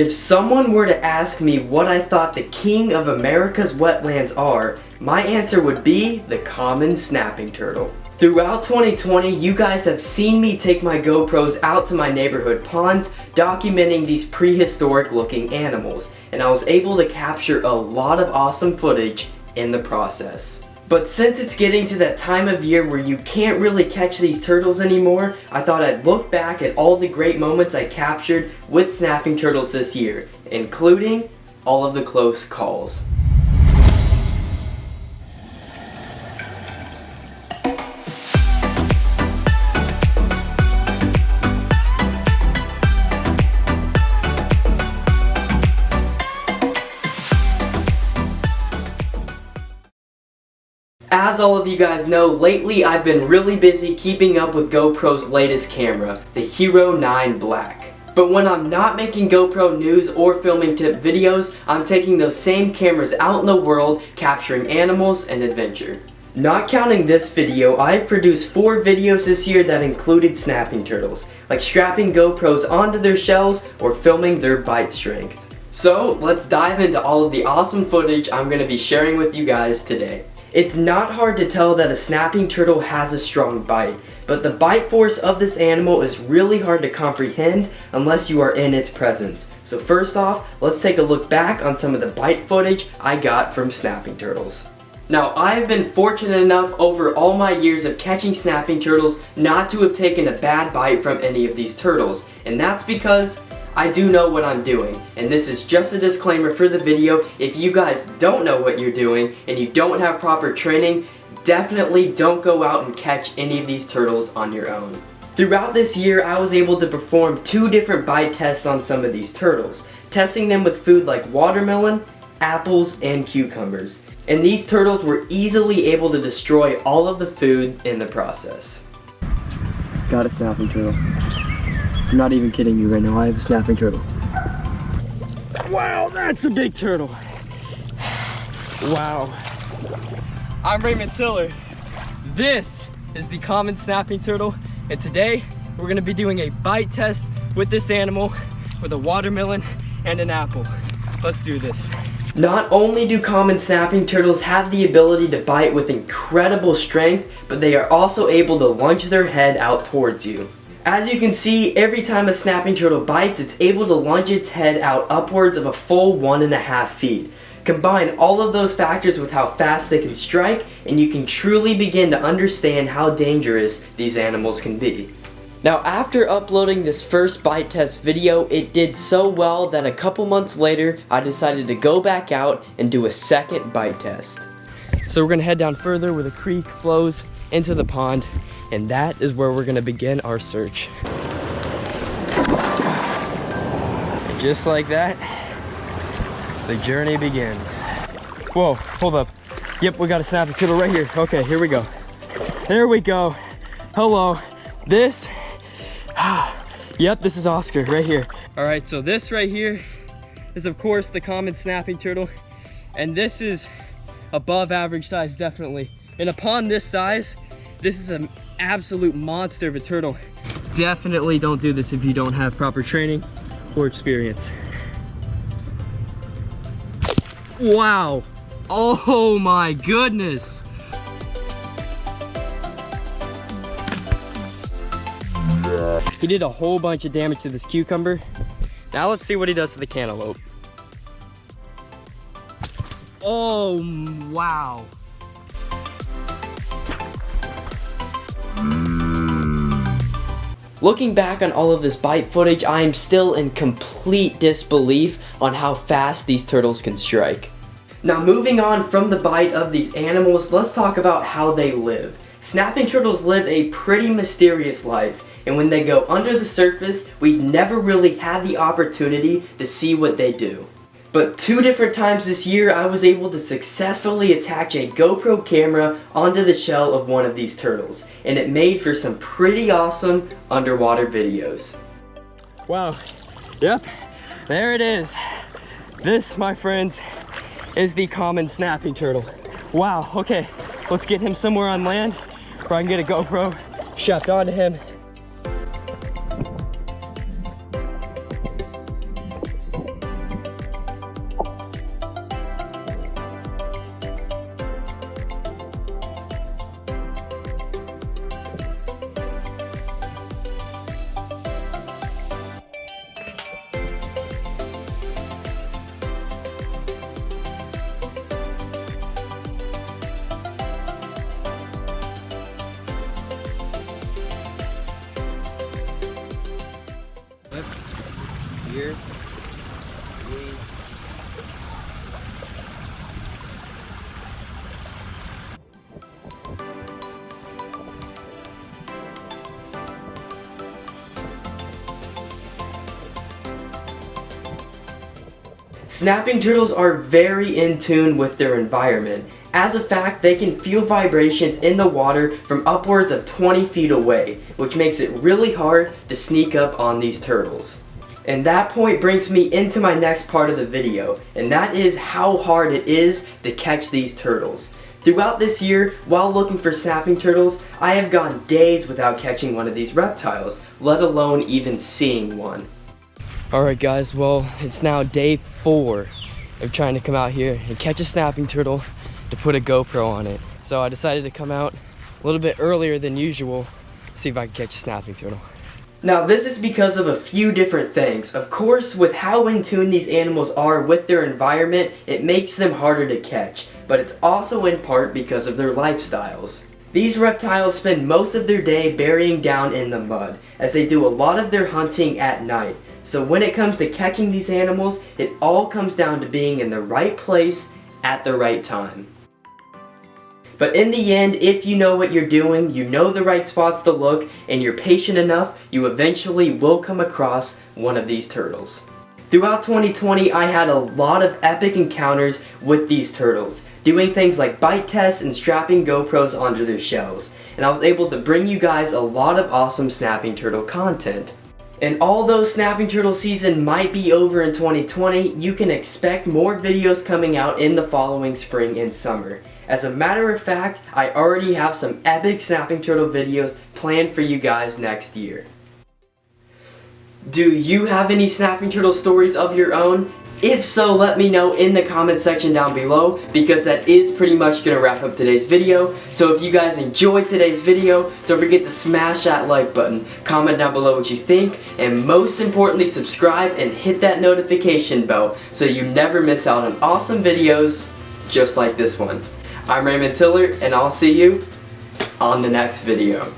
If someone were to ask me what I thought the king of America's wetlands are, my answer would be the common snapping turtle. Throughout 2020, you guys have seen me take my GoPros out to my neighborhood ponds, documenting these prehistoric looking animals, and I was able to capture a lot of awesome footage in the process. But since it's getting to that time of year where you can't really catch these turtles anymore, I thought I'd look back at all the great moments I captured with snapping turtles this year, including all of the close calls. As all of you guys know, lately I've been really busy keeping up with GoPro's latest camera, the Hero 9 Black. But when I'm not making GoPro news or filming tip videos, I'm taking those same cameras out in the world, capturing animals and adventure. Not counting this video, I've produced 4 videos this year that included snapping turtles, like strapping GoPros onto their shells or filming their bite strength. So let's dive into all of the awesome footage I'm going to be sharing with you guys today. It's not hard to tell that a snapping turtle has a strong bite, but the bite force of this animal is really hard to comprehend unless you are in its presence. So first off, let's take a look back on some of the bite footage I got from snapping turtles. Now, I've been fortunate enough over all my years of catching snapping turtles not to have taken a bad bite from any of these turtles, and that's because I do know what I'm doing, and this is just a disclaimer for the video. If you guys don't know what you're doing and you don't have proper training, definitely don't go out and catch any of these turtles on your own. Throughout this year, I was able to perform 2 different bite tests on some of these turtles, testing them with food like watermelon, apples, and cucumbers. And these turtles were easily able to destroy all of the food in the process. Got a snapping turtle. I'm not even kidding you right now, I have a snapping turtle. Wow, that's a big turtle. Wow. I'm Raymond Tiller. This is the common snapping turtle, and today we're gonna be doing a bite test with this animal with a watermelon and an apple. Let's do this. Not only do common snapping turtles have the ability to bite with incredible strength, but they are also able to lunge their head out towards you. As you can see, every time a snapping turtle bites, it's able to lunge its head out upwards of a full 1.5 feet. Combine all of those factors with how fast they can strike, and you can truly begin to understand how dangerous these animals can be. Now, after uploading this first bite test video, it did so well that a couple months later, I decided to go back out and do a second bite test. So we're gonna head down further where the creek flows into the pond, and that is where we're gonna begin our search. And just like that, the journey begins. Whoa, hold up. Yep, we got a snapping turtle right here. Okay, here we go. There we go. Hello. This, yep, this is Oscar right here. All right, so this right here is of course the common snapping turtle, and this is above average size, definitely. And upon this size, this is an absolute monster of a turtle. Definitely don't do this if you don't have proper training or experience. Wow. Oh my goodness. He did a whole bunch of damage to this cucumber. Now let's see what he does to the cantaloupe. Oh, wow. Looking back on all of this bite footage, I am still in complete disbelief on how fast these turtles can strike. Now, moving on from the bite of these animals, let's talk about how they live. Snapping turtles live a pretty mysterious life, and when they go under the surface, we've never really had the opportunity to see what they do. But 2 different times this year, I was able to successfully attach a GoPro camera onto the shell of one of these turtles, and it made for some pretty awesome underwater videos. Wow, yep, there it is. This, my friends, is the common snapping turtle. Wow, okay, let's get him somewhere on land where I can get a GoPro strapped onto him. here. Snapping turtles are very in tune with their environment. As a fact, they can feel vibrations in the water from upwards of 20 feet away, which makes it really hard to sneak up on these turtles. And that point brings me into my next part of the video, and that is how hard it is to catch these turtles. Throughout this year, while looking for snapping turtles, I have gone days without catching one of these reptiles, let alone even seeing one. Alright guys, well, it's now day 4 of trying to come out here and catch a snapping turtle to put a GoPro on it. So I decided to come out a little bit earlier than usual, see if I can catch a snapping turtle. Now this is because of a few different things. Of course, with how in tune these animals are with their environment, it makes them harder to catch. But it's also in part because of their lifestyles. These reptiles spend most of their day burying down in the mud, as they do a lot of their hunting at night. So when it comes to catching these animals, it all comes down to being in the right place at the right time. But in the end, if you know what you're doing, you know the right spots to look, and you're patient enough, you eventually will come across one of these turtles. Throughout 2020, I had a lot of epic encounters with these turtles, doing things like bite tests and strapping GoPros onto their shells, and I was able to bring you guys a lot of awesome snapping turtle content. And although snapping turtle season might be over in 2020, you can expect more videos coming out in the following spring and summer. As a matter of fact, I already have some epic snapping turtle videos planned for you guys next year. Do you have any snapping turtle stories of your own? If so, let me know in the comment section down below, because that is pretty much going to wrap up today's video. So if you guys enjoyed today's video, don't forget to smash that like button, comment down below what you think, and most importantly subscribe and hit that notification bell so you never miss out on awesome videos just like this one. I'm Raymond Tiller, and I'll see you on the next video.